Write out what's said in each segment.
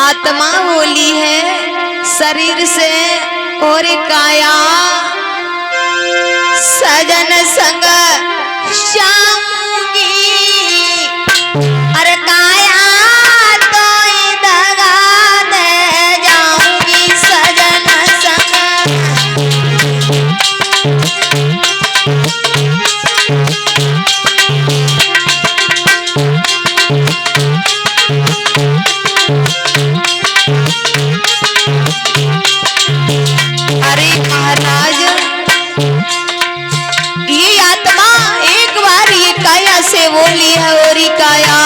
आत्मा बोली है शरीर से और काया सजन संग जाऊंगी। अरे काया तो दगा दे जाऊंगी सजन संग। अरे महाराज ये आत्मा एक बार ये काया से बोली है और काया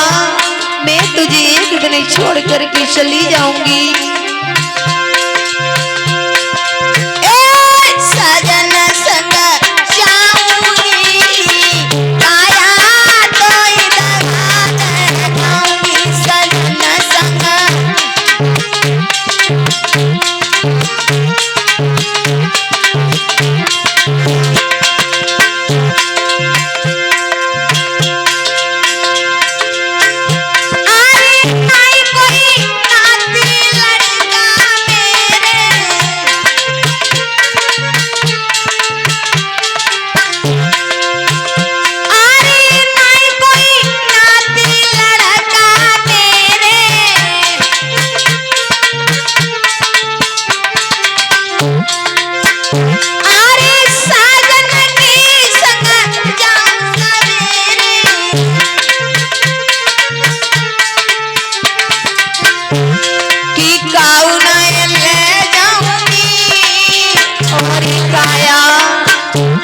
मैं तुझे एक दिन छोड़ करके चली जाऊंगी। सजन संग जाऊंगी काया तो दगा दे जाऊंगी सजन संग।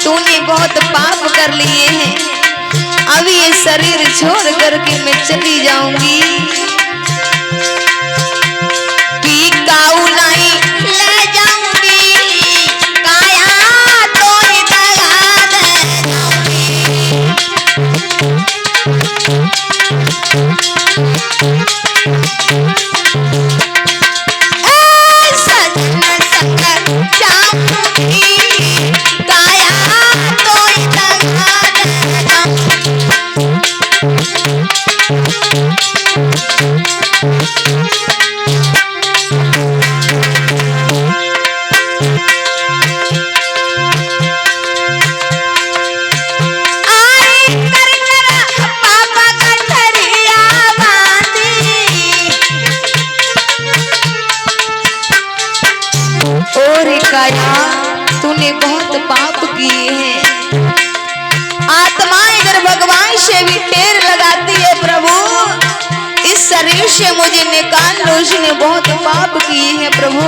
तूने बहुत पाप कर लिए हैं, अभी ये शरीर छोड़ करके मैं चली जाऊंगी। कि काऊ नहीं ले जाऊंगी काया तो दगा दे जाऊंगी। सजन संग जाऊंगी काया तो दगा दे जाऊंगी। और काया तूने बहुत पाप किए हैं। आत्मा इधर भगवान से भी टेर लगाती है, प्रभु इस शरीर से मुझे निकाल लो, उसने बहुत पाप किए हैं प्रभु।